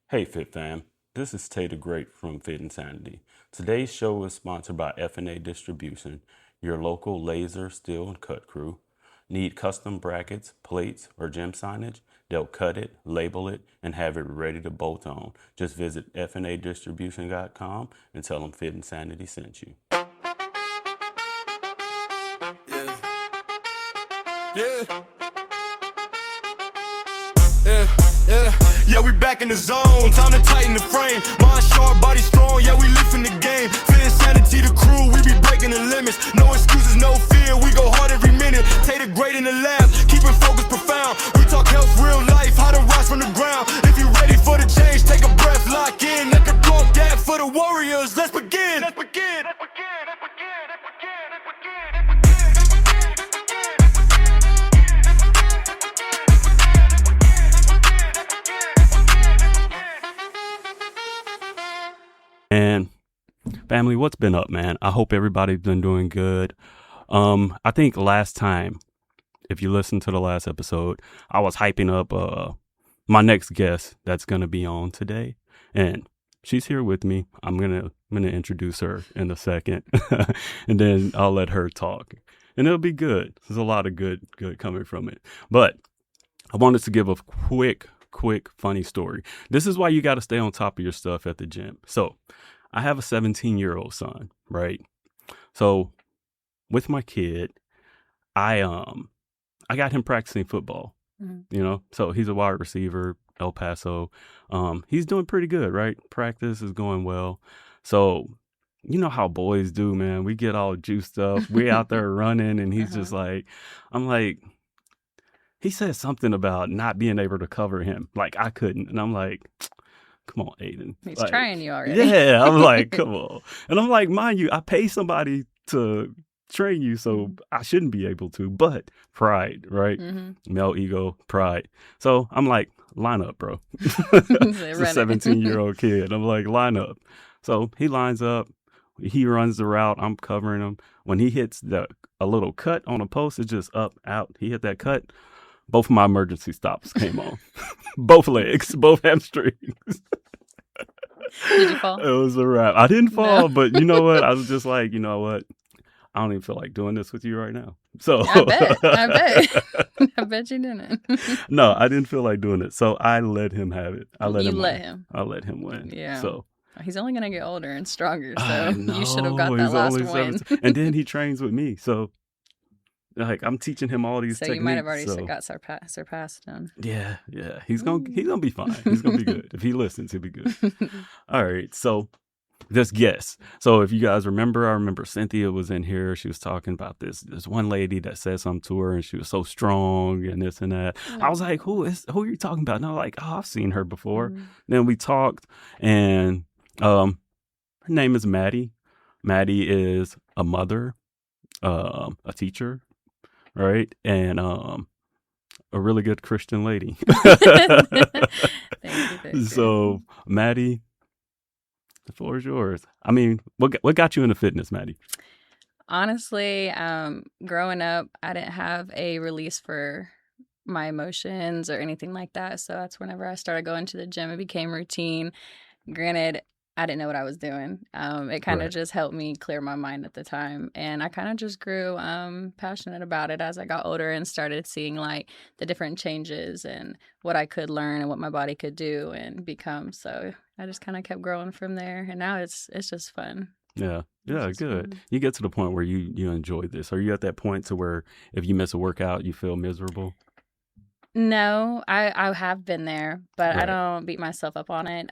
Hey Fit fam, this is Tay the Great from Fit Sanity. Today's show is sponsored by F&A Distribution, your local laser, steel, and cut crew. Need custom brackets, plates, or gym signage? They'll cut it, label it, and have it ready to bolt on. Just visit fnadistribution.com and tell them Fit Insanity sent you. Yeah. Yeah. Yeah, we back in the zone, time to tighten the frame. Mind sharp, body strong, yeah, we lifting the game. Fit Sanity, the crew, we be breaking the limits. No excuses, no fear, we go hard every minute. Tay the Great in the lab, keeping focus profound. We talk health, real life, how to rise from the ground. If you ready for the change, take a breath, lock in. Let the dog gap for the warriors, let's begin. Let's begin. Let's begin. Let's begin. Let's begin. Let's begin. And family, what's been up, man? I hope everybody's been doing good. I think last time, if you listened to the last episode, I was hyping up my next guest that's gonna be on today, and she's here with me. I'm gonna introduce her in a second, and then I'll let her talk, and it'll be good. There's a lot of good coming from it. But I wanted to give a quick funny story. This is why you got to stay on top of your stuff at the gym. So I have a 17-year-old son, right? So with my kid, I got him practicing football, so he's a wide receiver, El Paso. He's doing pretty good, right? Practice is going well. So you know how boys do, man. We get all juiced up. We out there running, and he's just like, I'm like, he said something about not being able to cover him. Like, I couldn't. And I'm like, come on, Aiden. He's like, trying you already. Yeah, I'm like, come on. And I'm like, mind you, I pay somebody to train you, so I shouldn't be able to. But pride, right? Male ego, pride. So I'm like, line up, bro. It's a 17-year-old kid. I'm like, line up. So he lines up. He runs the route. I'm covering him. When he hits a little cut on a post, it's just up, out. He hit that cut. Both of my emergency stops came on. Both legs, both hamstrings. Did you fall? It was a wrap. I didn't fall, No. but you know what? I was just like, you know what? I don't even feel like doing this with you right now. So I bet. I bet you didn't. No, I didn't feel like doing it. So I let him have it. I let You him win. Yeah. So He's only going to get older and stronger, I so you should have got know, that he's last only win. 17. And then he trains with me. So like I'm teaching him all these So techniques. you might have already so. got surpassed him. Yeah. He's gonna be fine. He's gonna be good. If he listens, he'll be good. All right. So just guess. So if you guys remember, I remember Cynthia was in here. She was talking about this one lady that said something to her and she was so strong and this and that. I was like, who are you talking about? And I'm like, oh, I've seen her before. Then we talked, and her name is Maddie. Maddie is a mother, a teacher, right? And a really good Christian lady. Thank you. So Maddie, the floor is yours. I mean, what got you into fitness, Maddie? Honestly, growing up, I didn't have a release for my emotions or anything like that. So that's whenever I started going to the gym, it became routine. Granted, I didn't know what I was doing. It kind of just helped me clear my mind at the time. And I kind of just grew passionate about it as I got older and started seeing like the different changes and what I could learn and what my body could do and become. So I just kind of kept growing from there. And now it's just fun. Yeah, good. Fun. You get to the point where you enjoy this. Are you at that point to where if you miss a workout, you feel miserable? No, I have been there, but I Right. don't beat myself up on it.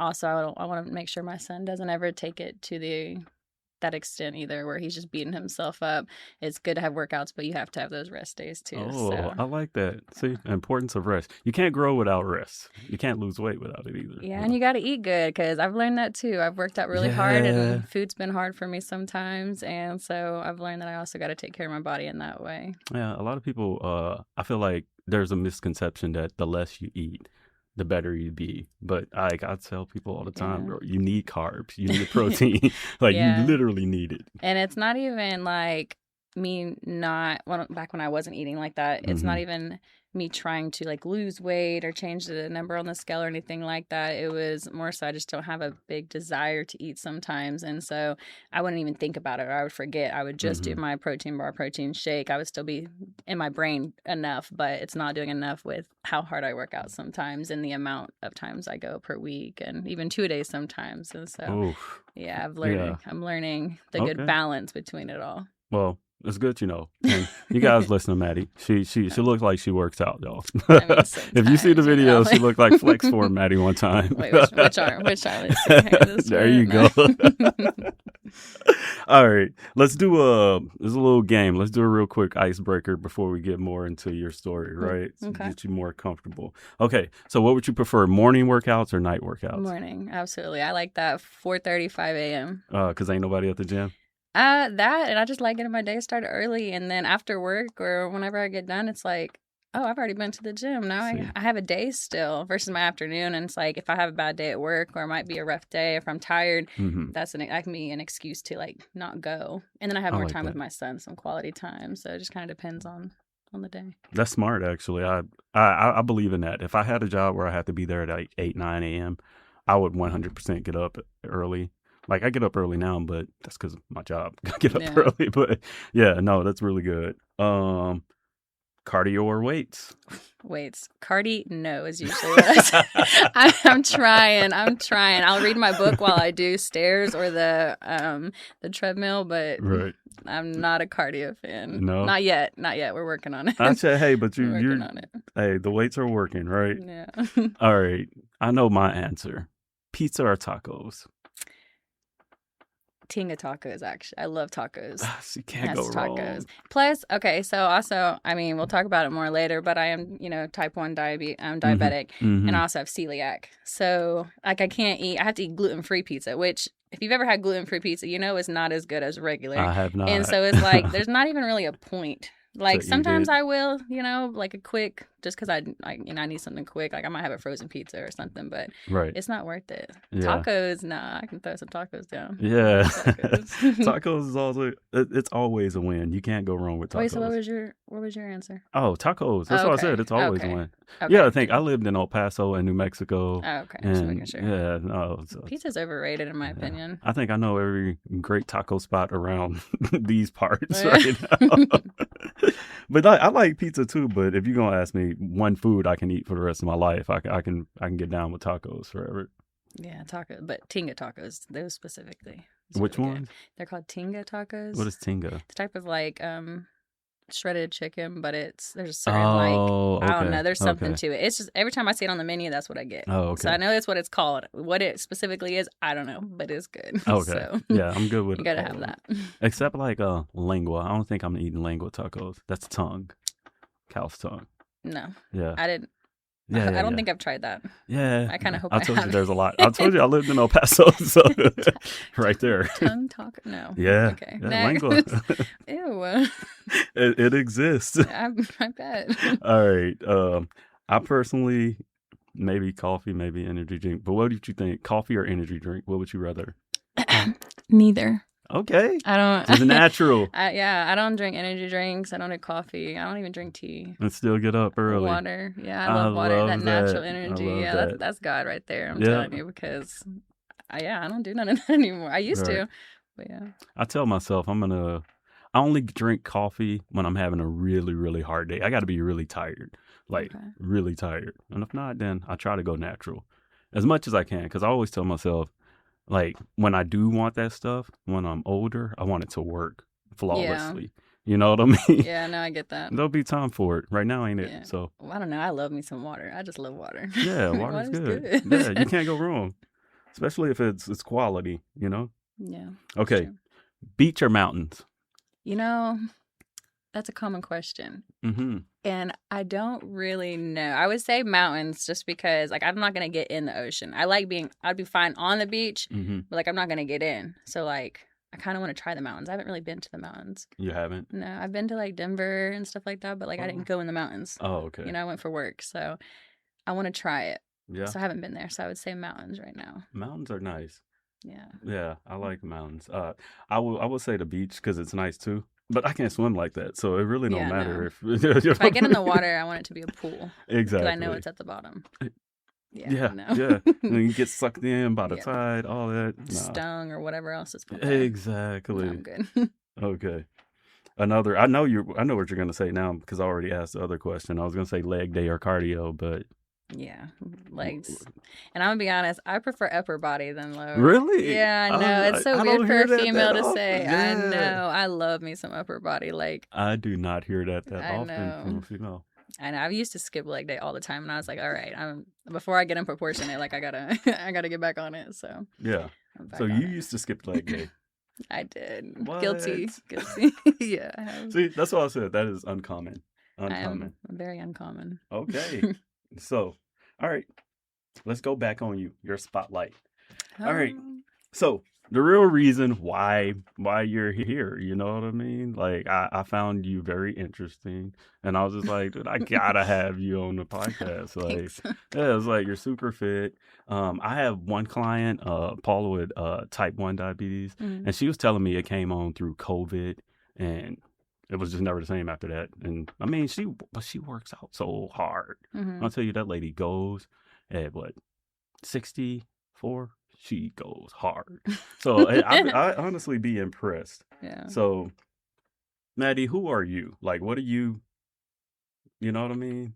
Also, I want to make sure my son doesn't ever take it to that extent either, where he's just beating himself up. It's good to have workouts, but you have to have those rest days too. Oh, So I like that. See, the importance of rest. You can't grow without rest. You can't lose weight without it either. yeah, and you got to eat good because I've learned that too. I've worked out really hard, Yeah. and food's been hard for me sometimes, and so I've learned that I also got to take care of my body in that way. Yeah, a lot of people, I feel like there's a misconception that the less you eat, the better you be. But I tell people all the time, Yeah. bro, you need carbs, you need protein. Like Yeah. you literally need it. And it's not even like me not, well, back when I wasn't eating like that, it's not even me trying to like lose weight or change the number on the scale or anything like that. It was more so I just don't have a big desire to eat sometimes. And so I wouldn't even think about it, or I would forget. I would just do my protein bar, protein shake. I would still be in my brain enough, but it's not doing enough with how hard I work out sometimes and the amount of times I go per week and even 2 days sometimes. And so, Oof. yeah, I'm learning the good Okay. balance between it all. Well, it's good, And you guys listen to Maddie. She looks like she works out, y'all. I mean, If you see the sometimes, video, she looked like Flex Form Maddie one time. Wait, which are? Let's see here. There you go. All right, let's do there's a little game. Let's do a real quick icebreaker before we get more into your story, right? Okay. Get you more comfortable. Okay, so what would you prefer, morning workouts or night workouts? Morning, absolutely. I like that 4:30, 5 a.m. Because ain't nobody at the gym? That, and I just like getting my day started early, and then after work or whenever I get done, it's like, oh, I've already been to the gym. Now I have a day still versus my afternoon, and it's like if I have a bad day at work or it might be a rough day, if I'm tired, that can be an excuse to like not go. And then I have more time with my son, some quality time. So it just kind of depends on the day. That's smart, actually. I believe in that. If I had a job where I had to be there at like 8, 9 a.m., I would 100% get up early. Like, I get up early now, but that's because of my job. I get up early, but yeah, no, that's really good. Cardio or weights? Weights. No is usually what I'm trying. I'll read my book while I do stairs or the treadmill, but I'm not a cardio fan. No? Not yet. We're working on it. I said, hey, but you're working on it. Hey, the weights are working, right? Yeah. All right. I know my answer. Pizza or tacos? Tinga tacos, actually. I love tacos. You can't go wrong. Plus, okay, so also, I mean, we'll talk about it more later, but I am, type 1 I'm diabetic, and I also have celiac. So, like, I have to eat gluten-free pizza, which, if you've ever had gluten-free pizza, is not as good as regular. I have not. And so it's like, there's not even really a point. Like, sometimes I will, like a quick, just because I need something quick. Like, I might have a frozen pizza or something, but it's not worth it. Yeah. Tacos, nah, I can throw some tacos down. Yeah. Tacos is also, it's always a win. You can't go wrong with tacos. Wait, so what was your answer? Oh, tacos. That's what I said. It's always a win. Okay. Yeah, I think I lived in El Paso and New Mexico. Oh, okay. And, just making sure. Yeah, no. Pizza's overrated in my opinion. I think I know every great taco spot around these parts right now. But I like pizza too. But if you're gonna ask me one food I can eat for the rest of my life, I can get down with tacos forever. Yeah, but Tinga tacos, those specifically. Which really ones? They're called Tinga tacos. What is Tinga? It's a type of like shredded chicken, but there's a certain I don't know, there's something to it. It's just every time I see it on the menu, that's what I get. Oh, okay. So I know that's what it's called. What it specifically is, I don't know, but it's good. Okay. So, yeah, I'm good with it. You gotta have that. Except like lengua. I don't think I'm eating lengua tacos. That's tongue. Cow's tongue. No. Yeah. I didn't. Yeah, I don't think I've tried that. Yeah. I kind of hope I told you haven't. there's a lot. I told you I lived in El Paso, so right there. Tongue taco? No. Yeah. Okay. Yeah, lengua. Ew. It exists. I bet. All right. I personally, maybe coffee, maybe energy drink. But what did you think? Coffee or energy drink? What would you rather? Neither. Okay. I don't. It's natural. I don't drink energy drinks. I don't drink coffee. I don't even drink tea. And still get up early. Water. Yeah, I love water. That natural energy. Yeah, that's God right there. I'm telling you, because I don't do none of that anymore. I used to, but yeah. I tell myself I only drink coffee when I'm having a really, really hard day. I got to be really tired, really tired. And if not, then I try to go natural as much as I can, because I always tell myself, like, when I do want that stuff, when I'm older, I want it to work flawlessly. Yeah. You know what I mean? Yeah, no, I get that. There'll be time for it. Right now ain't it? Yeah. So I don't know. I love me some water. I just love water. Yeah, water's good. Yeah, you can't go wrong. Especially if it's quality, Yeah. Okay. True. Beach or mountains? That's a common question. Mm-hmm. And I don't really know. I would say mountains just because, like, I'm not going to get in the ocean. I'd be fine on the beach, but, like, I'm not going to get in. So, like, I kind of want to try the mountains. I haven't really been to the mountains. You haven't? No, I've been to, like, Denver and stuff like that, but, like, I didn't go in the mountains. Oh, okay. I went for work. So, I want to try it. Yeah. So, I haven't been there. So, I would say mountains right now. Mountains are nice. Yeah. Yeah, I like mountains. I will say the beach because it's nice, too. But I can't swim like that, so it really don't Yeah, matter no. if you know If I what get I in the mean? water, I want it to be a pool because I know Exactly. it's at the bottom. Yeah, Yeah, no. yeah. And then you get sucked in by the Yeah. tide, all that. Nah. Stung or whatever else is okay. No, Exactly. I'm good. Okay. I know what you're gonna say now because I already asked the other question. I was gonna say leg day or cardio, but Yeah, legs. And I'm gonna be honest, I prefer upper body than lower. really? Yeah, I know. It's so I weird don't for hear a that female to often. say. I Yeah. know. I love me some upper body. Like, I do not hear that I often from a know. female. I know. I used to skip leg day all the time, and I was like, all right, before I get in proportionate, like I gotta I gotta get back on it. So Yeah. I'm back So on you it. used to skip leg day. I did. What? Guilty. Yeah, I have. See, that's what I said. That is uncommon. I Uncommon. am very uncommon. Okay. So, all right. Let's go back on you. Your spotlight. All right. So the real reason why you're here, you know what I mean? Like I found you very interesting, and I was just like, dude, I gotta have you on the podcast. Like, Thanks. yeah, it's like you're super fit. I have one client, Paula with type 1 diabetes, Mm. and she was telling me it came on through COVID, and it was just never the same after that. And I mean, she works out so hard. Mhm. I'll tell you, that lady goes at what 64. She goes hard. So I honestly be impressed. Yeah. So, Maddie, who are you? Like, what are you? You know what I mean?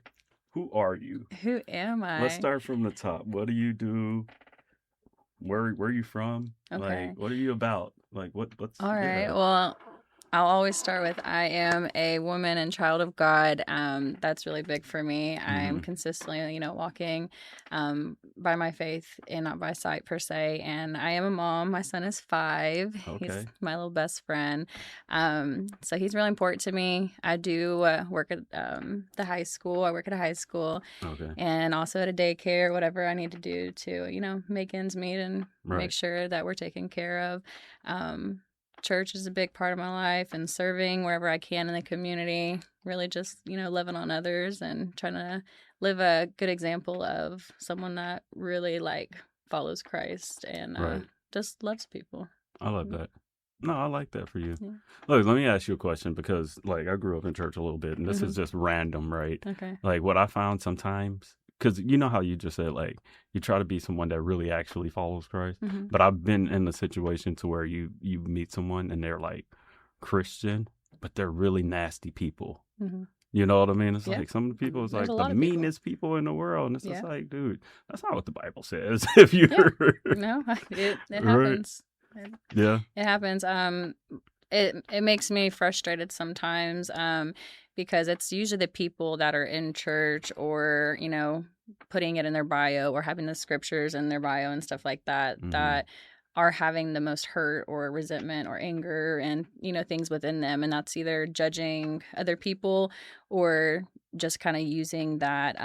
Who are you? Who am I? Let's start from the top. What do you do? Where are you from? Okay. Like, what are you about? Like, what's All right. yeah. Well, I'll always start with I am a woman and child of God. That's really big for me. I'm consistently, walking by my faith and not by sight per se. And I am a mom. My son is 5. Okay. He's my little best friend. So he's really important to me. I do work at the high school. I work at a high school. Okay. And also at a daycare, whatever I need to do to, make ends meet and Right. make sure that we're taken care of. Church is a big part of my life, and serving wherever I can in the community, really just, loving on others and trying to live a good example of someone that really follows Christ and Right. just loves people. I love that. No, I like that for you. Yeah. Look, let me ask you a question because, I grew up in church a little bit, and this is just random, right? Okay. Like, what I found sometimes, because you know how you just said, you try to be someone that really actually follows Christ. Mhm. But I've been in the situation to where you meet someone and they're Christian, but they're really nasty people. Mhm. You know what I mean? It's Yeah. some of the people, it's There's a the lot of people. meanest people in the world. And it's just Yeah. dude, that's not what the Bible says. If you No, it Right. happens. Yeah. It happens. It makes me frustrated sometimes because it's usually the people that are in church or, putting it in their bio or having the scriptures in their bio and stuff like that, that are having the most hurt or resentment or anger and, things within them. And that's either judging other people or just kind of using that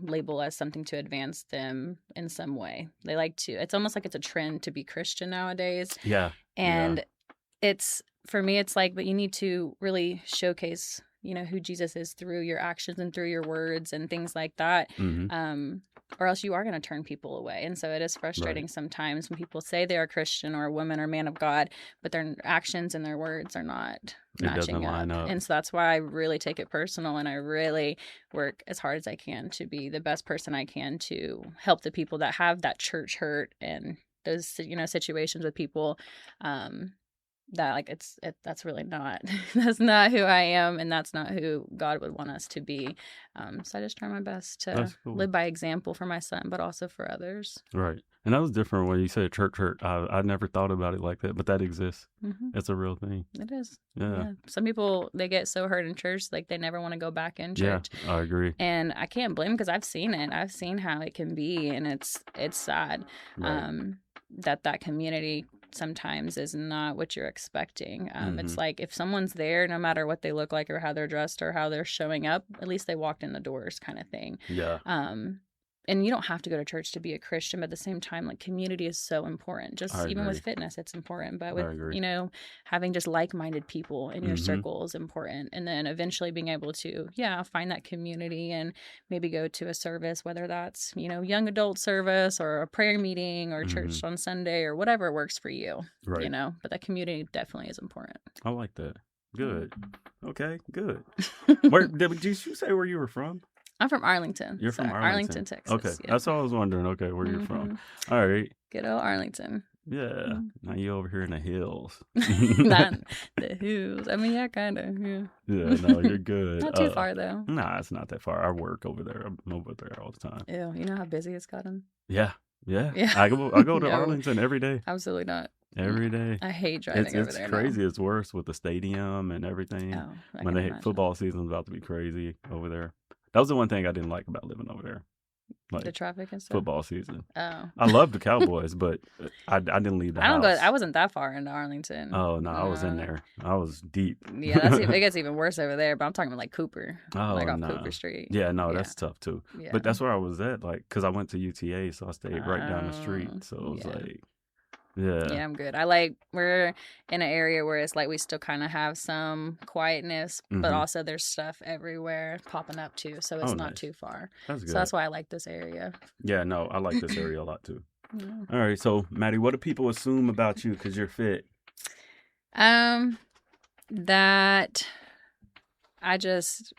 label as something to advance them in some way. They it's almost like it's a trend to be Christian nowadays. Yeah. And for me, it's but you need to really showcase, who Jesus is through your actions and through your words and things like that. Or else you are going to turn people away. And so it is frustrating sometimes when people say they are Christian or a woman or man of God, but their actions and their words are not matching line up. And so that's why I really take it personal and I really work as hard as I can to be the best person I can to help the people that have that church hurt and those, situations with people that that's really not that's not who I am and that's not who God would want us to be. So I just try my best to live by example for my son, but also for others. Right. And that was different when you said church hurt. I never thought about it like that, but that exists. Mm-hmm. It's a real thing. It is. Yeah. Some people, they get so hurt in church, they never want to go back in church. Yeah, I agree. And I can't blame because I've seen it. I've seen how it can be, and it's sad that community sometimes is not what you're expecting. It's if someone's there, no matter what they look like or how they're dressed or how they're showing up, at least they walked in the doors kind of thing. Yeah. And you don't have to go to church to be a Christian, but at the same time, community is so important. Just even with fitness, it's important. But with, having just like-minded people in your circle is important. And then eventually being able to, find that community and maybe go to a service, whether that's, young adult service or a prayer meeting or church on Sunday or whatever works for you, but that community definitely is important. I like that. Good. Okay, good. Where did you say where you were from? I'm from Arlington. You're from Arlington, Texas. Okay, Yep. that's all I was wondering. Okay, where you're from. All right. Good old Arlington. Yeah. Now you over here in the hills. Not the hills. I mean, yeah, kind of. Yeah. Yeah, no, you're good. Not too far, though. Nah, it's not that far. I work over there. I'm over there all the time. Ew, you know how busy it's gotten? Yeah. Yeah. I go to No. Arlington every day. Absolutely not. Every day. I hate driving over there. It's crazy. It's worse with the stadium and everything. Oh, I When can the imagine. football season's about to be crazy over there. That was the one thing I didn't like about living over there. The Like traffic and stuff. football season. Oh. I love the Cowboys, but I didn't leave the I don't house. go. I wasn't that far into Arlington. Oh no, I was in there. I was deep. Yeah, it gets even worse over there. But I'm talking about like Cooper, Oh, like off no. Cooper Street. Yeah, no, Yeah. that's tough too. Yeah. But that's where I was at, like, because I went to UTA, so I stayed right down the Oh, street. So it was yeah. like, yeah. Yeah, I'm good. We're in an area where it's like we still kind of have some quietness, but Mhm. also there's stuff everywhere popping up too. So it's Oh, not nice. too far. That's good. So that's why I like this area. Yeah, no, I like this area a lot too. Yeah. All right, so Maddie, what do people assume about you because you're fit? That I just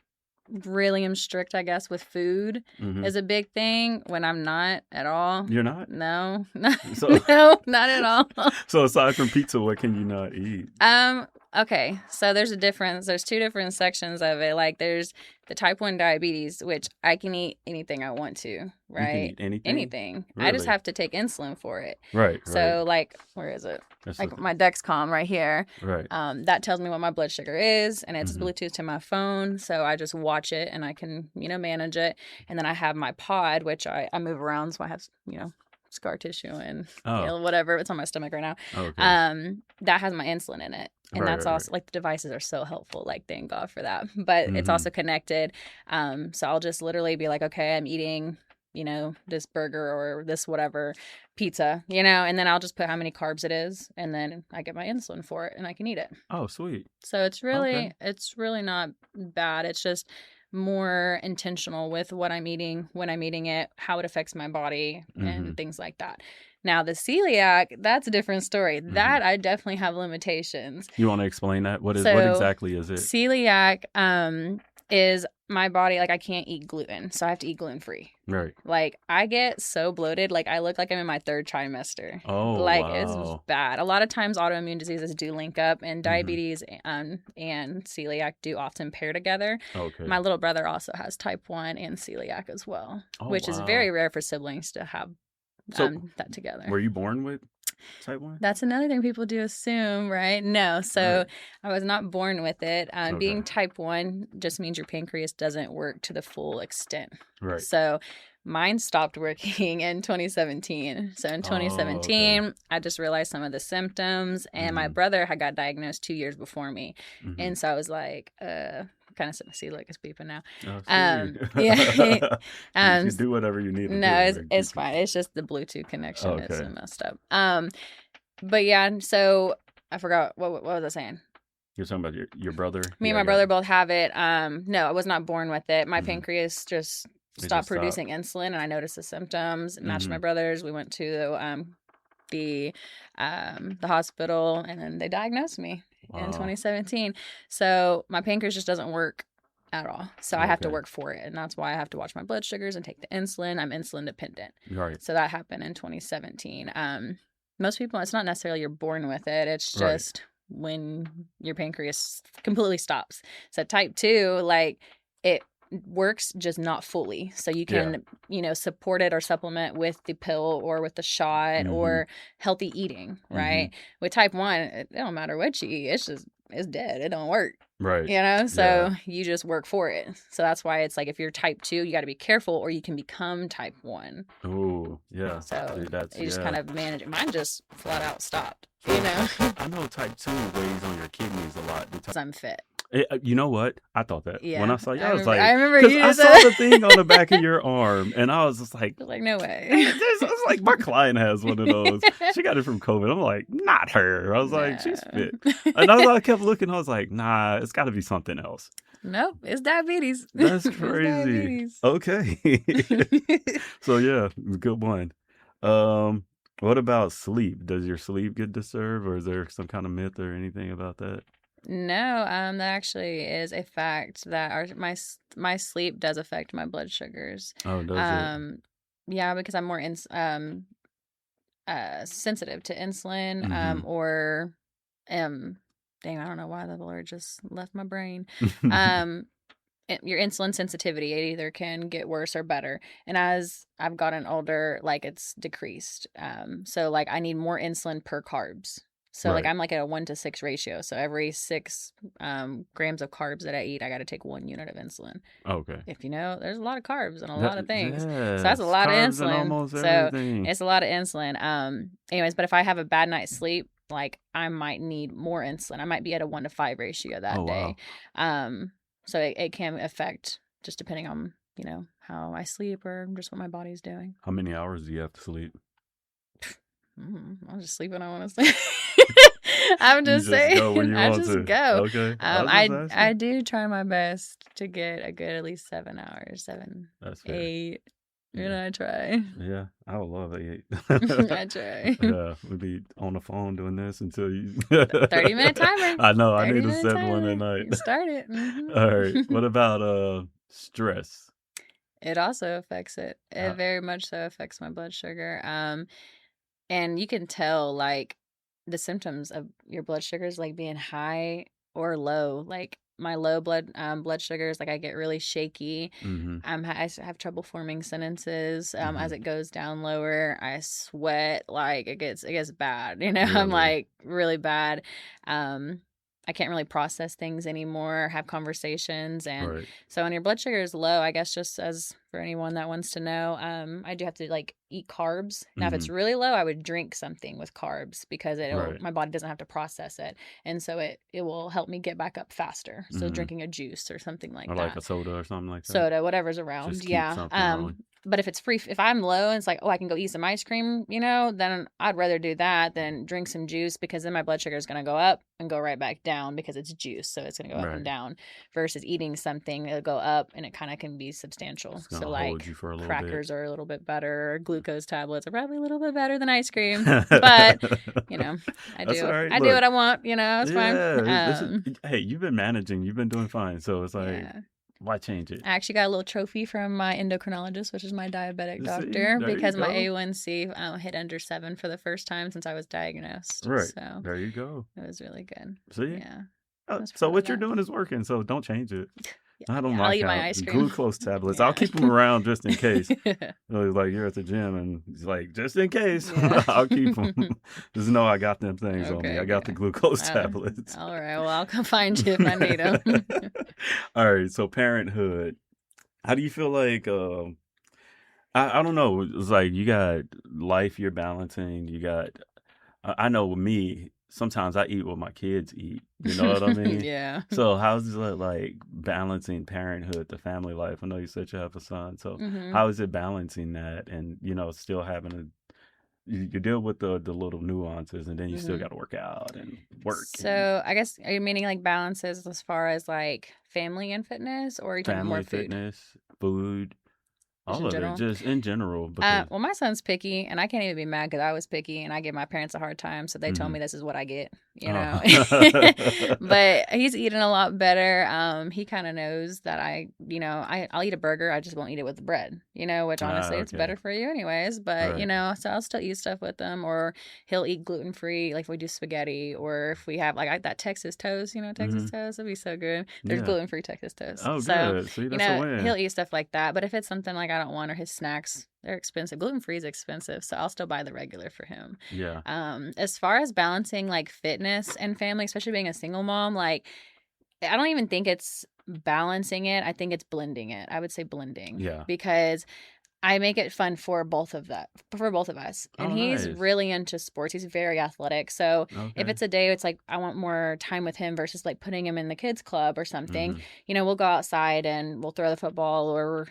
really am strict, I guess, with food Mhm. is a big thing when I'm not at all. You're not? No, So- no, not at all. So aside from pizza, what can you not eat? Okay, so there's a difference. There's two different sections of it. Like there's the type 1 diabetes, which I can eat anything I want to, You right? can eat anything? Anything. I just Really? have to take insulin for it. Right. So like, where is it? That's Like okay. my Dexcom right here. Right. That tells me what my blood sugar is, and it's Mhm. Bluetooth to my phone. So I just watch it and I can, manage it. And then I have my pod, which I move around. So I have, scar tissue and Oh. whatever. It's on my stomach right now. Okay. That has my insulin in it. And Right, that's right, also like the devices are so helpful. Like, thank God for that. But it's Mhm. also connected. So I'll just literally be like, okay, I'm eating, this burger or this whatever pizza, and then I'll just put how many carbs it is. And then I get my insulin for it and I can eat it. Oh, sweet. So it's really, Okay. it's really not bad. It's just more intentional with what I'm eating, when I'm eating it, how it affects my body, and things like that. Now, the celiac, that's a different story. That I definitely have limitations. You want to explain that? What So, exactly is it? Celiac is my body, like I can't eat gluten, so I have to eat gluten-free. Right. Like I get so bloated, like I look like I'm in my 3rd trimester. Oh, Like wow. it's bad. A lot of times autoimmune diseases do link up, and diabetes and celiac do often pair together. Okay. My little brother also has type 1 and celiac as well, Oh, which is wow. very rare for siblings to have So, that together. Were you born with type 1? That's another thing people do assume, right? No. So Right. I was not born with it. Being Okay. type 1 just means your pancreas doesn't work to the full extent. Right. So mine stopped working in 2017. So in 2017, I just realized some of the symptoms, and my brother had got diagnosed 2 years before me. Mhm. And so I was like, kind of see, look, it's beeping now. Oh, Yeah. sweet. Um, You do whatever you need to do. No, it's Keep- fine. It's just the Bluetooth connection is Okay. messed up. But yeah, so I forgot what was I saying? You're talking about your brother? Me and my brother both have it. No, I was not born with it. My pancreas just It stopped just producing insulin, and I noticed the symptoms. It matched my Mhm. brother's. We went to the hospital, and then they diagnosed me in Wow. 2017. So my pancreas just doesn't work at all. So I have to Okay. work for it, and that's why I have to watch my blood sugars and take the insulin. I'm insulin dependent. Right. So that happened in 2017. Most people, it's not necessarily you're born with it. It's Right. just when your pancreas completely stops. So type 2, like it works just not fully. So you can, support it or supplement with the pill or with the shot Mhm. or healthy eating, right? With type 1, it don't matter what you eat. It's dead. It don't work. Right. So Yeah. you just work for it. So that's why it's like if you're type 2, you got to be careful, or you can become type 1. Oh, yeah. So Dude, that's you just yeah. kind of manage it. Mine just flat out stopped, I know type 2 weighs on your kidneys a lot. because I'm fit. You know what? I thought that Yeah. when I saw you, I I was remember- like, I remember 'cause you I said saw that. the thing on the back of your arm, and I was just like, I was like, no way. it's like my client has one of those. She got it from COVID. I'm like, not her. I was like, she's fit. And I kept looking. I was like, nah, it's got to be something else. Nope, it's diabetes. That's It's crazy. diabetes. Okay. So yeah, good one. What about sleep? Does your sleep get disturbed, or is there some kind of myth or anything about that? No, that actually is a fact that my sleep does affect my blood sugars. Oh, does it? Um, yeah, because I'm more sensitive to insulin, Mm-hmm. or dang, I don't know why the Lord just left my brain. Um, your insulin sensitivity, it either can get worse or better. And as I've gotten older, like it's decreased. So like I need more insulin per carbs. So like Right. I'm like at a 1-to-6 ratio. So every 6 grams of carbs that I eat, I got to take 1 unit of insulin. Okay. If you know, there's a lot of carbs and a That, lot of things. So that's a yes, lot of carbs and insulin. almost So everything. it's a lot of insulin. Anyways, but if I have a bad night's sleep, like I might need more insulin. I might be at a 1-to-5 ratio that Oh, day. wow. So it can affect just depending on, how I sleep or just what my body's doing. How many hours do you have to sleep? I'm just sleep when I want to sleep. I'm You just just go when saying, you I want just to. go. Okay. I was just I asking. do try my best to get a good at least 7 hours, 7, That's fair. 8. Yeah. I try. Yeah, I would love it. I try. Yeah, we'd be on the phone doing this until you. 30-minute timer. I know. I need to 30-minute set one at timer. night. You start it. All right. What about stress? It also affects it. It How, very much so affects my blood sugar. And you can tell like the symptoms of your blood sugars like being high or low. Like my low blood sugars, like I get really shaky. mm-hmm. I have trouble forming sentences. Mm-hmm. As it goes down lower, I sweat. Like it gets bad. I'm Really? like really bad. I can't really process things anymore, have conversations. And Right. so when your blood sugar is low, I guess just as for anyone that wants to know, I do have to like eat carbs. Now, if it's Mm-hmm. really low, I would drink something with carbs because Right. my body doesn't have to process it. And so it will help me get back up faster. So Mm-hmm. drinking a juice or something like Or that. like a soda or something like that. Soda, whatever's around. Just keep Yeah. something going. But if it's free, if I'm low and it's like, oh, I can go eat some ice cream, then I'd rather do that than drink some juice because then my blood sugar is going to go up and go right back down because it's juice. So it's going to go up Right. and down versus eating something, it'll go up and it kind of can be substantial. It's gonna So hold like you for a little crackers bit. are a little bit better, or glucose tablets are probably a little bit better than ice cream. But, I That's do, all right. I do what I want, it's fine. Hey, you've been managing. You've been doing fine. So it's like, Yeah. why change it? I actually got a little trophy from my endocrinologist, which is my diabetic See, doctor, there you because my go. A1C hit under 7 for the first time since I was diagnosed. Right. So There you go. it was really good. See? Yeah. So what you're doing is working. So don't change it. I don't I'll like eat my how ice cream. glucose tablets. Yeah. I'll keep them around just in case. Like you're at the gym and it's like, just in case, Yeah. I'll keep them. Just know I got them things on me. Okay, I got the glucose tablets. All right. Well, I'll come find you if I need them. All right. So parenthood. How do you feel like? I don't know. It's like you got life you're balancing. You got. I know with me, sometimes I eat what my kids eat. You know what I mean? Yeah. So how's it like balancing parenthood, the family life? I know you said you have a son. So how is it balancing that and, still having you deal with the little nuances and then you still got to work out and work. So I guess, are you meaning like balances as far as like family and fitness, or are you talking family, more food? fitness, food. Just All in of general? it, just in general. Because, Well, my son's picky, and I can't even be mad because I was picky, and I give my parents a hard time, so they told me this is what I get, But he's eating a lot better. He kind of knows that I'll eat a burger, I just won't eat it with the bread, which honestly it's better for you anyways. But Right. so I'll still eat stuff with him, or he'll eat gluten free, like if we do spaghetti, or if we have like that Texas toast, Texas toast, that'd be so good. There's Yeah. gluten free Texas toast. Oh, So good. See, that's a win. he'll eat stuff like that. But if it's something like I don't want, or his snacks, they're expensive. Gluten free is expensive, so I'll still buy the regular for him. Yeah. As far as balancing like fitness and family, especially being a single mom, like I don't even think it's balancing it. I think it's blending it. I would say blending. Yeah. Because I make it fun for both of us. And he's nice. really into sports. He's very athletic. So if it's a day it's like I want more time with him versus like putting him in the kids club or something, we'll go outside and we'll throw the football, or,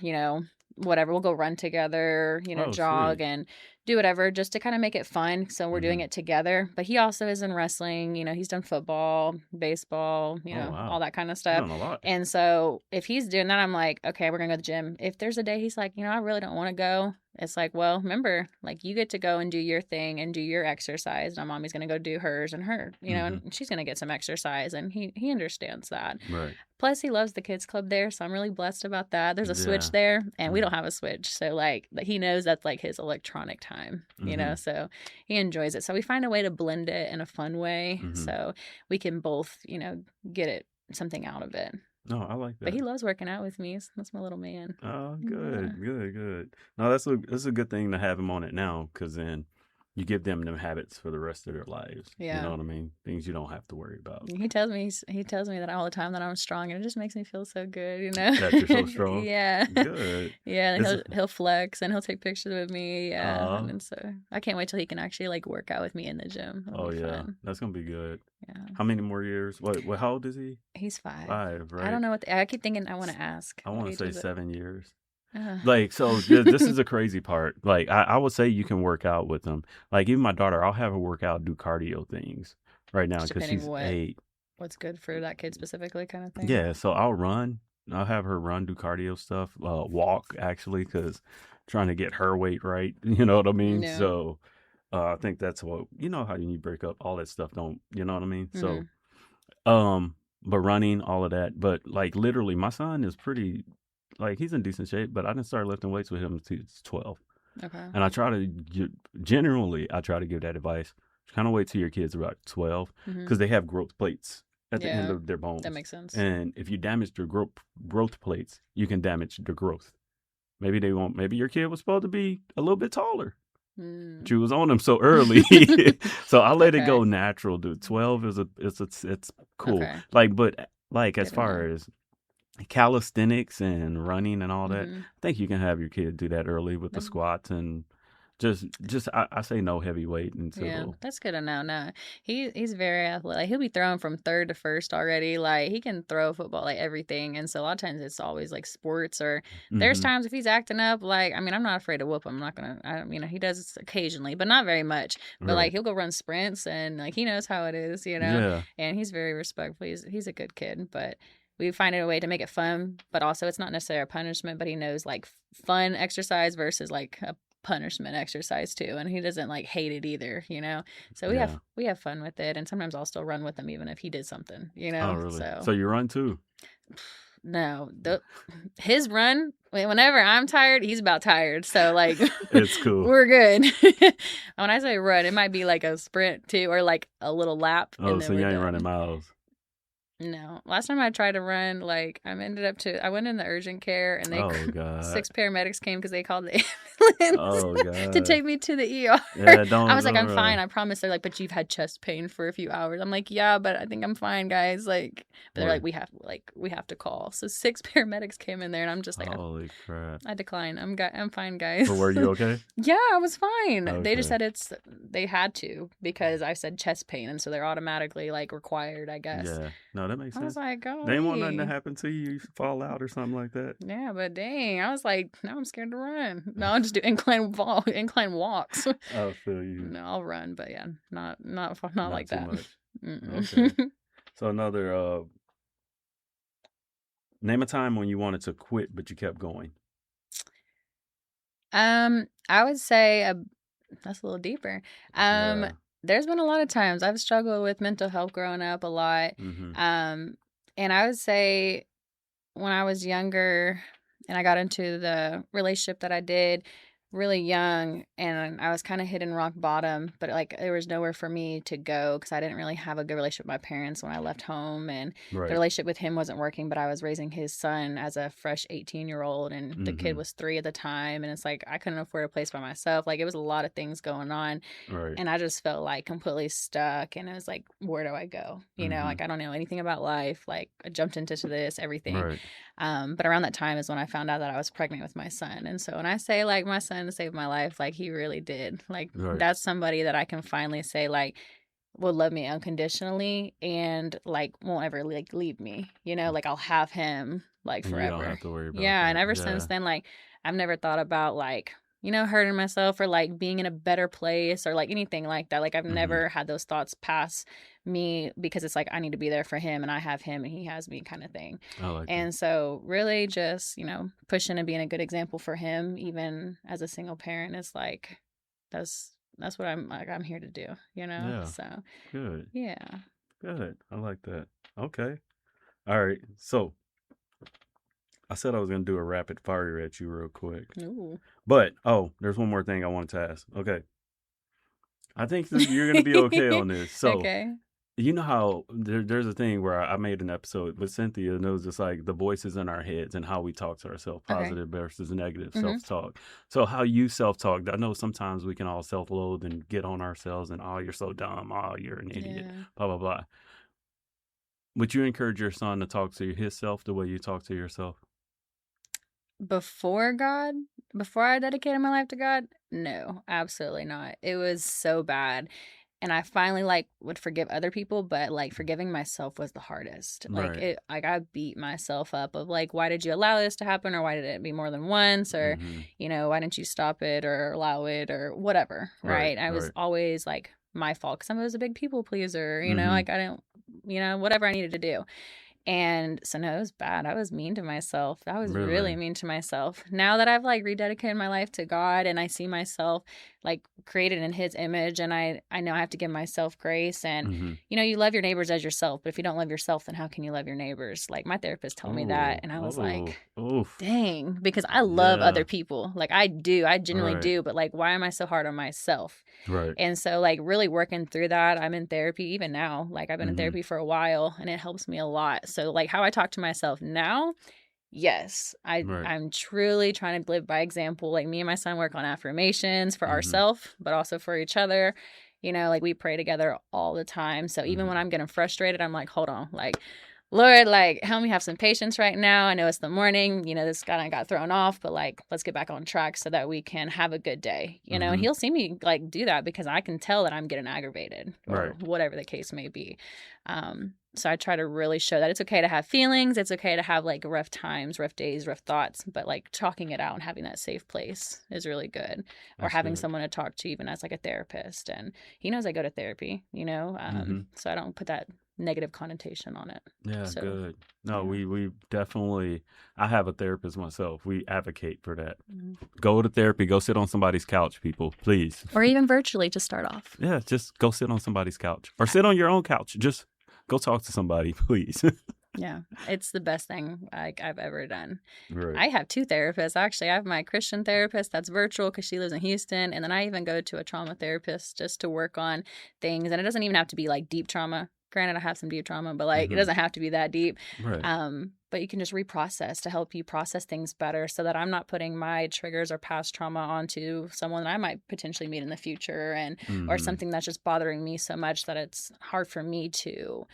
whatever. We'll go run together, jog sweet. and do whatever just to kind of make it fun. So we're doing it together. But he also is in wrestling. You know, he's done football, baseball, you know, all that kind of He's stuff. done a lot. And so if he's doing that, I'm like, okay, we're going to go to the gym. If there's a day he's like, you know, I really don't want to go. It's like, well, remember, like you get to go and do your thing and do your exercise. And mommy's going to go do hers and her, you know, and she's going to get some exercise. And he understands that. Right. Plus, he loves the kids club there, so I'm really blessed about that. There's a switch there, and we don't have a switch, so like he knows that's like his electronic time, you know. So he enjoys it. So we find a way to blend it in a fun way, so we can both, you know, get something out of it. No, I like that. But he loves working out with me. So that's my little man. Oh, good. No, that's a good thing to have him on it now, because then you give them habits for the rest of their lives. Yeah. You know what I mean? Things you don't have to worry about. He tells me that all the time that I'm strong, and it just makes me feel so good, you know. That you're so strong. Yeah. Good. Yeah, and he'll flex and he'll take pictures with me. Yeah, and so I can't wait till he can actually like work out with me in the gym. That'll be fun. That's gonna be good. Yeah. How many more years? What? How old is he? He's 5. 5, right? I don't know I keep thinking. I want to ask. I want to say 7 years. Uh, Like, so this is a crazy part. Like, I would say you can work out with them. Like, even my daughter, I'll have her work out, do cardio things right now, because she's 8. What's good for that kid specifically, kind of thing. Yeah, so I'll have her run, do cardio stuff, walk actually, because trying to get her weight right. You know what I mean? Yeah. So I think that's what, you know, how you break up all that stuff. Don't, you know what I mean? So, but running, all of that. But like literally, my son is pretty, like he's in decent shape, but I didn't start lifting weights with him until he's 12. Okay. And I try to give that advice. Kind of wait till your kid's about 12, because they have growth plates at the end of their bones. That makes sense. And if you damage their growth plates, you can damage their growth. Maybe your kid was supposed to be a little bit taller. But you was on them so early. So I let it go natural, dude. 12 it's cool. Okay. Like as far as calisthenics and running and all that, I think you can have your kid do that early with the squats and just I say no heavy weight until. Yeah, that's good to know. No, he's very athletic. Like, he'll be throwing from third to first already. Like, he can throw football, like everything. And so a lot of times it's always like sports, or there's times if he's acting up, like, I mean, I'm not afraid to whoop him. I'm not gonna, you know, he does occasionally, but not very much. But like, he'll go run sprints, and like he knows how it is, you know. Yeah. And he's very respectful. He's a good kid, but we find a way to make it fun, but also it's not necessarily a punishment. But he knows like fun exercise versus like a punishment exercise too, and he doesn't like hate it either, you know. So we have fun with it, and sometimes I'll still run with him even if he did something, you know. Oh, really? So you run too? No, his run, whenever I'm tired, he's about tired. So like, it's cool. We're good. When I say run, it might be like a sprint too, or like a little lap. Oh, so you ain't running miles. No. Last time I tried to run, like, I went in the urgent care, and 6 paramedics came because they called the ambulance to take me to the ER. Yeah, I was like, I'm fine, I promise. They're like, but you've had chest pain for a few hours. I'm like, yeah, but I think I'm fine, guys. Like, but they're like, we have to call. So 6 paramedics came in there, and I'm just like, holy crap. I decline. I'm fine, guys. But were you okay? Yeah, I was fine. Okay. They just said they had to, because I said chest pain, and so they're automatically like required, I guess. Yeah. No, that makes sense. I was like, oh, they didn't want nothing to happen to you. You fall out or something like that. Yeah, but dang, I was like, now I'm scared to run. No, I'll just do incline walks. I feel you. No, I'll run, but yeah, not like too that. Much. Okay. So another name a time when you wanted to quit but you kept going. I would say that's a little deeper. There's been a lot of times I've struggled with mental health growing up a lot. And I would say when I was younger and I got into the relationship that I did really young, and I was kind of hitting rock bottom, but like there was nowhere for me to go because I didn't really have a good relationship with my parents when I left home, and the relationship with him wasn't working, but I was raising his son as a fresh 18-year-old, and the kid was 3 at the time, and it's like I couldn't afford a place by myself. Like, it was a lot of things going on, and I just felt like completely stuck, and it was like, where do I go? You know, like, I don't know anything about life. Like, I jumped into this, everything. But around that time is when I found out that I was pregnant with my son. And so when I say like my son saved my life, like he really did. Like that's somebody that I can finally say like will love me unconditionally and like won't ever like leave me. You know, like I'll have him like forever. You don't have to worry about that. And ever since then, like I've never thought about like hurting myself or like being in a better place or like anything like that. Like I've never had those thoughts pass me because it's like I need to be there for him and I have him and he has me kind of thing. I like that. And so really just, pushing and being a good example for him, even as a single parent, is like that's what I'm here to do, Yeah. So Good. yeah. Good. I like that. Okay. All right. So I said I was going to do a rapid fire at you real quick. Ooh. But, there's one more thing I wanted to ask. Okay. I think you're going to be okay on this. So, Okay. you know how there's a thing where I made an episode with Cynthia, and it was just like the voices in our heads and how we talk to ourselves, positive versus negative self-talk. So how you self-talk, I know sometimes we can all self-loathe and get on ourselves and, oh, you're so dumb, oh, you're an idiot, blah, blah, blah. Would you encourage your son to talk to his self the way you talk to yourself? Before I dedicated my life to God? No, absolutely not. It was so bad. And I finally would forgive other people, but forgiving myself was the hardest. Right. I beat myself up of why did you allow this to happen, or why did it be more than once, or why didn't you stop it or allow it or whatever, right? I was always my fault because I was a big people pleaser, I didn't, whatever I needed to do. And so no, it was bad. I was mean to myself. I was really mean to myself. Now that I've rededicated my life to God and I see myself created in his image, and I know I have to give myself grace, and you love your neighbors as yourself, but if you don't love yourself, then how can you love your neighbors? My therapist told me that, and I was dang, because I love other people. I genuinely do, but why am I so hard on myself? Right. And so really working through that, I'm in therapy even now. I've been in therapy for a while, and it helps me a lot. So how I talk to myself now, yes, I'm truly trying to live by example. Me and my son work on affirmations for ourselves, but also for each other. We pray together all the time. So even when I'm getting frustrated, I'm hold on, Lord, help me have some patience right now. I know it's the morning, this kind of got thrown off, but let's get back on track so that we can have a good day, and he'll see me do that because I can tell that I'm getting aggravated or whatever the case may be. So I try to really show that it's okay to have feelings. It's okay to have rough times, rough days, rough thoughts, but talking it out and having that safe place is really good. Or having someone to talk to, even as a therapist. And he knows I go to therapy, so I don't put that negative connotation on it. Yeah, so, good. No, we definitely, I have a therapist myself. We advocate for that. Go to therapy, go sit on somebody's couch, people, please. Or even virtually to start off. Yeah, just go sit on somebody's couch or sit on your own couch. Just go talk to somebody, please. Yeah, it's the best thing I've ever done. Right. I have two therapists. Actually, I have my Christian therapist that's virtual because she lives in Houston. And then I even go to a trauma therapist just to work on things. And it doesn't even have to be deep trauma. Granted, I have some deep trauma, but it doesn't have to be that deep. Right. But you can just reprocess to help you process things better so that I'm not putting my triggers or past trauma onto someone that I might potentially meet in the future, and or something that's just bothering me so much that it's hard for me to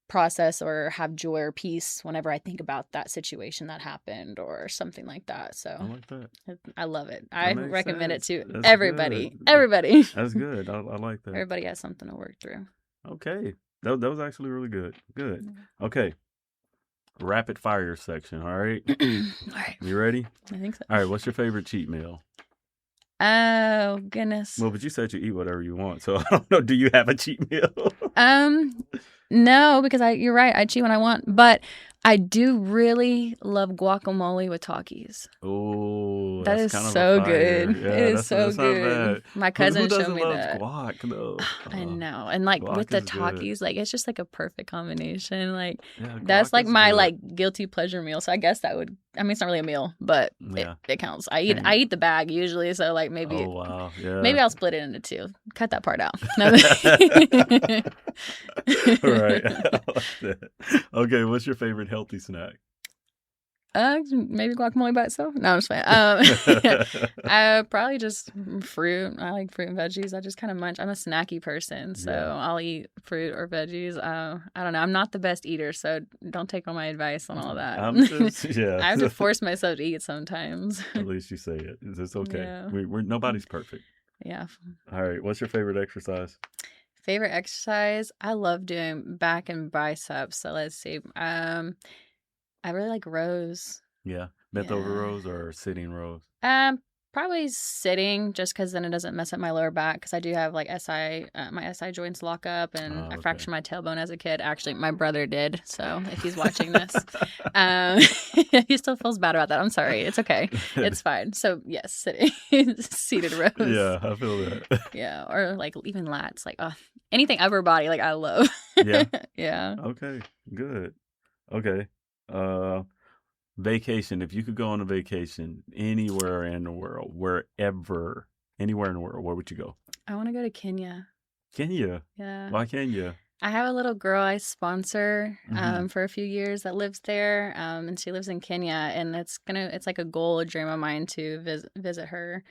process or have joy or peace whenever I think about that situation that happened or something like that. So I like that. I love it. I recommend it to That's everybody. good. Everybody. That's good. I like that. Everybody has something to work through. Okay. That was actually really good. Good. Okay. Rapid fire section. All right. All right. You ready? I think so. All right. What's your favorite cheat meal? Oh, goodness. Well, but you said you eat whatever you want. So I don't know. Do you have a cheat meal? No, because you're right. I cheat when I want, but I do really love guacamole with Takis. Oh, that is kind of so a fire. good. Yeah, it is so good. My cousin who showed me love that. Guac, though? I know, and with the Takis, it's just a perfect combination. Yeah, that's guac is my good. guilty pleasure meal. So I guess that would. I mean, it's not really a meal, but it counts. I eat the bag usually, so maybe. Oh wow, yeah. Maybe I'll split it into two. Cut that part out. Right. I like that. Okay, what's your favorite healthy snack? Maybe guacamole by itself. No, I'm just playing. Probably just fruit. I like fruit and veggies. I just kind of munch. I'm a snacky person, so I'll eat fruit or veggies. I don't know. I'm not the best eater, so don't take all my advice on all that. I have to force myself to eat sometimes. At least you say it. It's okay. Yeah. We're nobody's perfect. Yeah. All right. What's your favorite exercise? Favorite exercise? I love doing back and biceps. So let's see. I really like rows. Yeah. Bent over rows or sitting rows? Probably sitting, just because then it doesn't mess up my lower back. Because I do have like my SI joints lock up, and I fractured my tailbone as a kid. Actually, my brother did. So if he's watching this, he still feels bad about that. I'm sorry. It's okay. It's fine. So yes, sitting, seated rows. Yeah, I feel that. Yeah, or like even lats, like anything upper body, like I love. Yeah. Yeah. Okay. Good. Okay. Vacation. If you could go on a vacation anywhere in the world, anywhere in the world, where would you go? I want to go to Kenya. Kenya. Yeah. Why Kenya? I have a little girl I sponsor Mm-hmm. for a few years that lives there, and she lives in Kenya, and it's like a goal, a dream of mine to visit her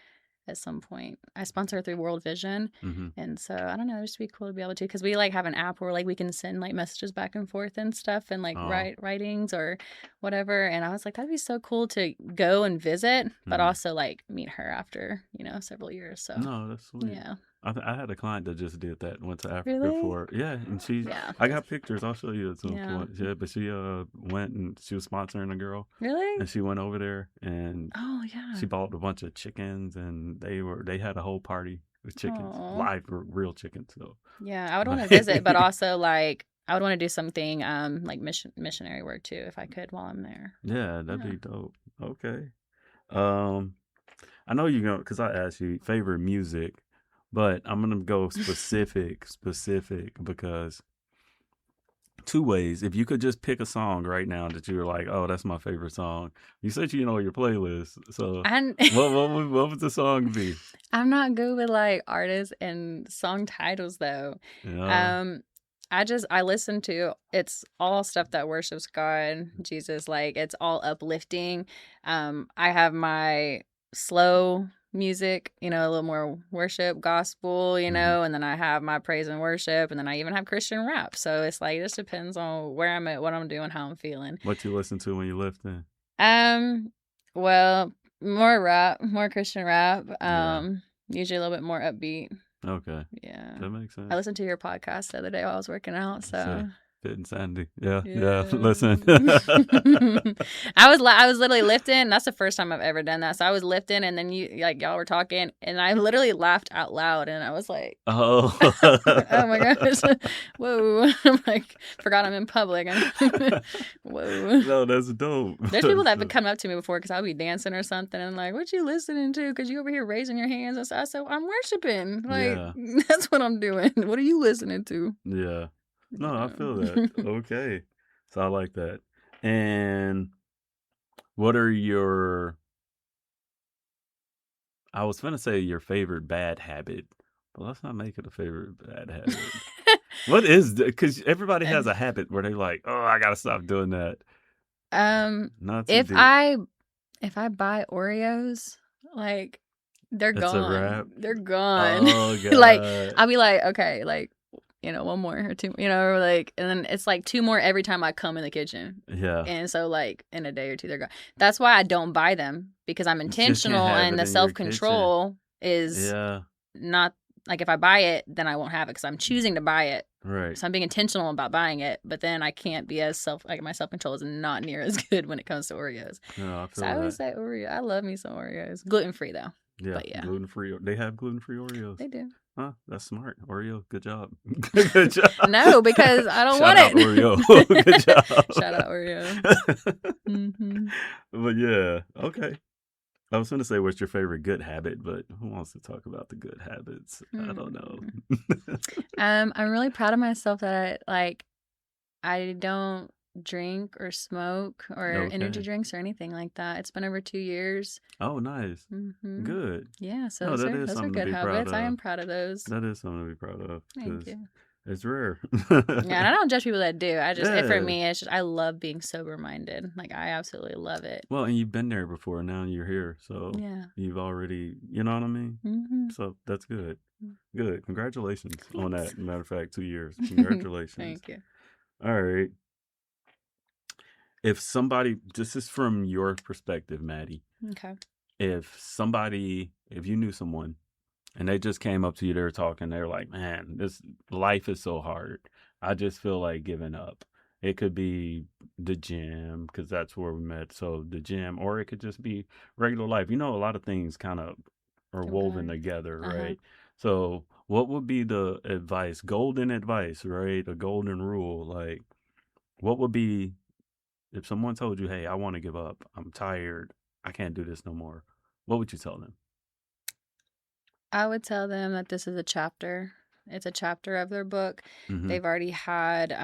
at some point. I sponsor her through World Vision, Mm-hmm. and so I don't know, it'd just be cool to be able to, because we like have an app where like we can send like messages back and forth and stuff, and like Oh. writings or whatever. And I was like, that'd be so cool to go and visit, but Mhm. also like meet her after several years. So No, that's sweet. yeah. I had a client that just did that. Went to Africa Really? for and Yeah. I got pictures. I'll show you at some Yeah. point. Yeah, but she went and she was sponsoring a girl, Really? and she went over there and Oh yeah. she bought a bunch of chickens, and they had a whole party with chickens, Aw. live real chickens. So Yeah, I would want to visit, but also like I would want to do something like missionary work too if I could while I'm there. yeah, that'd Yeah. be dope. Okay. I know you're gonna, because I asked you favorite music, but I'm gonna go specific because two ways. If you could just pick a song right now that you're like, oh, that's my favorite song. You said you know your playlist, so And what would the song be? I'm not good with like artists and song titles though. Yeah. I listen to, it's all stuff that worships God, Jesus, like it's all uplifting. I have my slow music, a little more worship, gospel, Mhm. and then I have my praise and worship, and then I even have Christian rap. So it's like, it just depends on where I'm at, what I'm doing, how I'm feeling. What you listen to when you lifting? Well, more rap, more Christian rap. Yeah. Usually a little bit more upbeat. Okay, Yeah. that makes sense. I listened to your podcast the other day while I was working out, so Fit Sanity. Yeah. yeah. Listen. I was literally lifting, and that's the first time I've ever done that. So I was lifting, and then y'all were talking, and I literally laughed out loud, and I was like, Oh. oh my gosh, whoa! I'm like, forgot I'm in public. Whoa. No, that's dope. There's people that have come up to me before because I'll be dancing or something, and like, what you listening to? Because you over here raising your hands, and so I said, I'm worshiping. Like, Yeah. that's what I'm doing. What are you listening to? Yeah. No, I feel that. Okay. So I like that. And what are I was going to say your favorite bad habit, but let's not make it a favorite bad habit. What is, because everybody has a habit where they're like, oh, I got to stop doing that. Not too If deep. if I buy Oreos, like they're It's a gone. wrap? They're gone. Oh, God. Like I'll be like, okay, like one more or two, or like, and then it's like two more every time I come in the kitchen. Yeah. And so like in a day or two they're gone. That's why I don't buy them, because I'm can't intentional, have it and the in your self-control is Yeah. not like, if I buy it, then I won't have it because I'm choosing to buy it. Right. So I'm being intentional about buying it, but then I can't be as my self-control is not near as good when it comes to Oreos. No, I feel So I always that. say Oreo. I love me some Oreos. Gluten-free though. Yeah. but yeah. Gluten-free. They have gluten-free Oreos. They do. Huh? That's smart. Oreo, good job. Good job. No, because I don't Shout want out it. Oreo. Good job. Shout out Oreo. hmm But yeah, okay. I was going to say what's your favorite good habit, but who wants to talk about the good habits? I don't know. I'm really proud of myself that I don't drink or smoke or energy Okay. drinks or anything like that. It's been over 2 years. Oh, nice. hmm Good. Yeah, so No, those that are is those are something to good be proud habits. I am of. proud of those. That is something to be proud of Thank because you. it's rare. Yeah, and I don't judge people that do. I just for Yeah. me, it's just I love being sober minded. Like I absolutely love it. Well, and you've been there before. Now you're here. So Yeah. you've already, you know what I mean? hmm So that's good. Good. Congratulations on Thanks. that. Matter of fact, 2 years. Congratulations. Thank you. All right. If somebody, this is from your perspective, Maddie. Okay. If you knew someone and they just came up to you, they were talking, they were like, man, this life is so hard. I just feel like giving up. It could be the gym because that's where we met. So the gym, or it could just be regular life. A lot of things kind of are woven Combined. together, Uh-huh. right? So what would be the advice, golden advice, right? A golden rule. Like, what would be if someone told you, hey, I want to give up. I'm tired. I can't do this no more. What would you tell them? I would tell them that this is a chapter. It's a chapter of their book. Mm-hmm. They've already had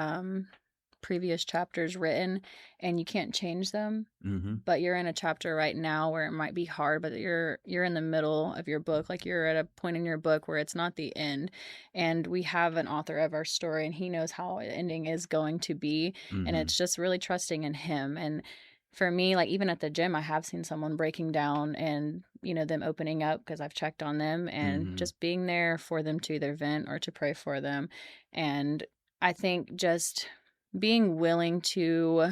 previous chapters written, and you can't change them. Mm-hmm. But you're in a chapter right now where it might be hard, but you're in the middle of your book. Like, you're at a point in your book where it's not the end. And we have an author of our story, and he knows how the ending is going to be. And Mm-hmm. it's just really trusting in him. And for me, like, even at the gym, I have seen someone breaking down and, them opening up because I've checked on them, and Mm-hmm. just being there for them to either vent or to pray for them. And I think just being willing to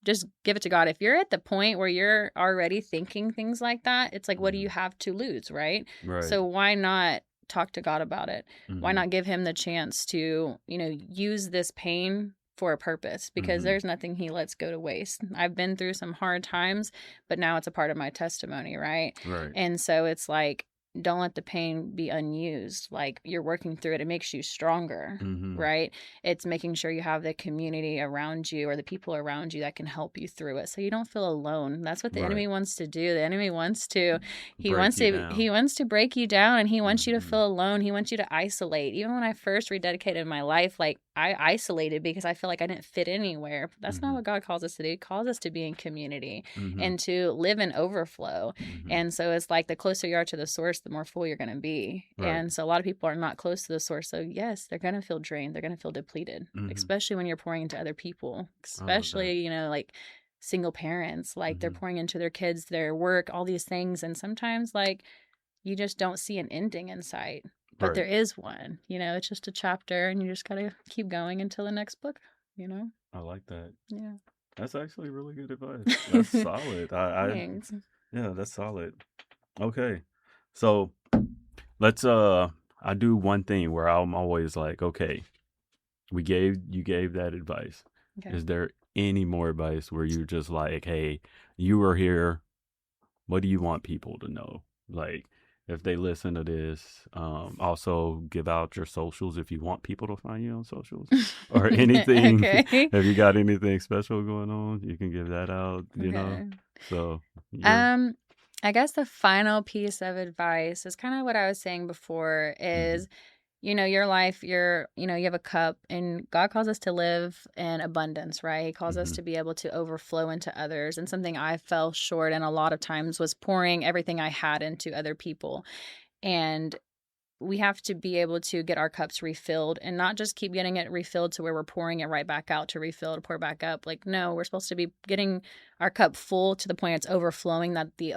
just give it to God. If you're at the point where you're already thinking things like that, it's like, what do you have to lose, right? Right. So why not talk to God about it? Why Mm-hmm. not give him the chance to, use this pain for a purpose? Because Mm-hmm. there's nothing he lets go to waste. I've been through some hard times, but now it's a part of my testimony, right? Right. And so it's like, don't let the pain be unused. Like, you're working through it. It makes you stronger, Mm-hmm. right? It's making sure you have the community around you or the people around you that can help you through it, so you don't feel alone. That's what the enemy Right. wants to do. The enemy wants to, Break you down. he wants to break you down, and he wants you to Mm-hmm. feel alone. He wants you to isolate. Even when I first rededicated my life, like, I isolated because I feel like I didn't fit anywhere. But that's Mm-hmm. not what God calls us to do. He calls us to be in community Mm-hmm. and to live in overflow. Mm-hmm. And so it's like, the closer you are to the source, the more full you're going to be. Right. And so a lot of people are not close to the source. So yes, they're going to feel drained. They're going to feel depleted, Mm-hmm. especially when you're pouring into other people, I love that. especially, like single parents, like they're Mm-hmm. pouring into their kids, their work, all these things. And sometimes, like, you just don't see an ending in sight, but Right. there is one. It's just a chapter, and you just got to keep going until the next book, I like that. Yeah. That's actually really good advice. That's solid. Thanks. Yeah, that's solid. Okay. So let's I do one thing where I'm always like, okay, you gave that advice. Okay. Is there any more advice where you're just like, hey, you were here, what do you want people to know? Like, if they listen to this, also give out your socials if you want people to find you on socials or anything. Okay. Have you got anything special going on? You can give that out, Okay. So, I guess the final piece of advice is kind of what I was saying before is, your life, you have a cup, and God calls us to live in abundance, right? He calls us to be able to overflow into others. And something I fell short in a lot of times was pouring everything I had into other people. And we have to be able to get our cups refilled, and not just keep getting it refilled to where we're pouring it right back out to refill, to pour back up. Like, no, we're supposed to be getting our cup full to the point it's overflowing, that the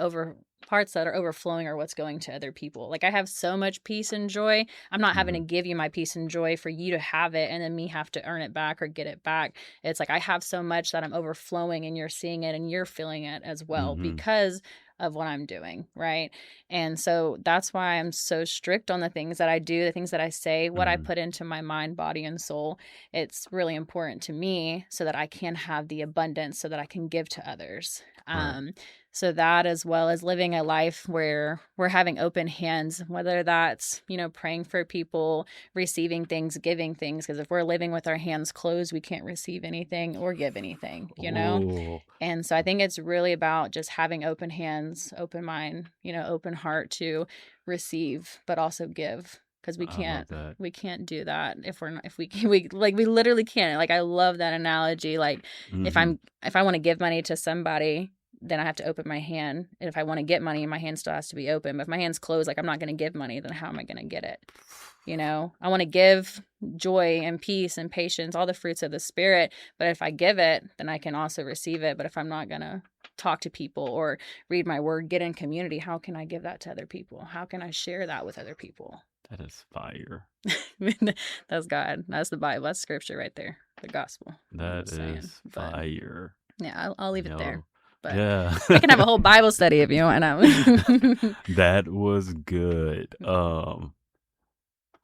parts that are overflowing are what's going to other people. Like, I have so much peace and joy. I'm not having to give you my peace and joy for you to have it and then me have to earn it back or get it back. It's like, I have so much that I'm overflowing, and you're seeing it and you're feeling it as well because of what I'm doing, right? And so that's why I'm so strict on the things that I do, the things that I say, what I put into my mind, body, and soul. It's really important to me so that I can have the abundance so that I can give to others. Right. So that, as well as living a life where we're having open hands, whether that's, praying for people, receiving things, giving things. Because if we're living with our hands closed, we can't receive anything or give anything, Ooh. And so I think it's really about just having open hands, open mind, open heart to receive, but also give. Because we can't do that if we're not, if we literally can't. Like, I love that analogy. Like, if I want to give money to somebody, then I have to open my hand. And if I want to get money, my hand still has to be open. But if my hand's closed, like, I'm not going to give money, then how am I going to get it? I want to give joy and peace and patience, all the fruits of the Spirit. But if I give it, then I can also receive it. But if I'm not going to talk to people or read my word, get in community, how can I give that to other people? How can I share that with other people? That is fire. That's God. That's the Bible. That's scripture right there. The gospel. That is fire. Yeah, I'll leave it there. But yeah. I can have a whole Bible study if you want. That was good.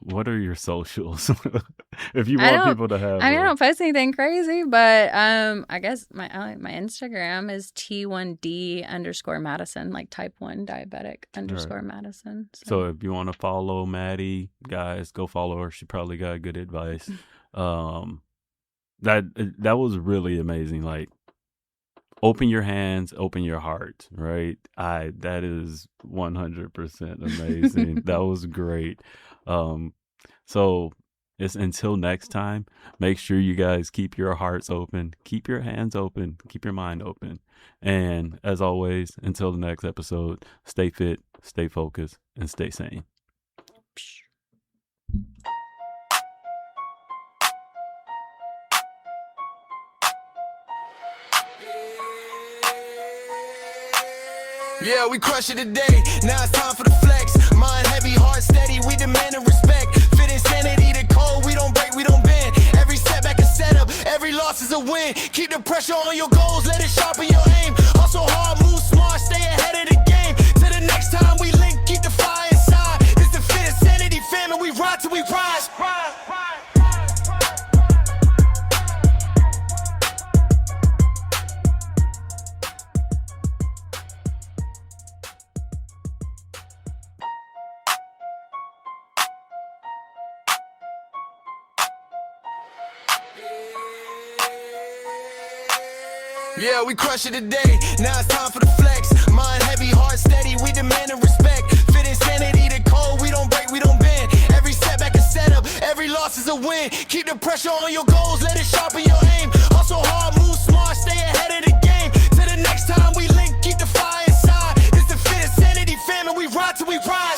what are your socials? If you I want don't- people to have, I mean, I don't post anything crazy, but I guess my Instagram is T1D_Madison, like type 1 diabetic _ Madison. so if you want to follow Maddie, guys, go follow her. She probably got good advice. That was really amazing. Like, open your hands, open your heart, right? That is 100% amazing. That was great. So it's until next time, make sure you guys keep your hearts open, keep your hands open, keep your mind open. And as always, until the next episode, stay fit, stay focused, and stay sane. Yeah, we crush it today. Now it's time for the flex. Mind heavy, heart steady. We demand respect. Fit insanity, the code. We don't break, we don't bend. Every setback is set up. Every loss is a win. Keep the pressure on your goals. Let it sharpen your aim. Hustle hard, move smart. Stay ahead of the game. Till the next time we link, keep the fire inside. It's the Fit Sanity family. We ride till we rise. Yeah, we crush it today. Now it's time for the flex. Mind heavy, heart steady. We demand respect. Fit insanity, the code. We don't break, we don't bend. Every setback is set up. Every loss is a win. Keep the pressure on your goals. Let it sharpen your aim. Hustle hard, move smart. Stay ahead of the game. Till the next time we link, keep the fire inside. It's the Fit Sanity family. We ride till we ride.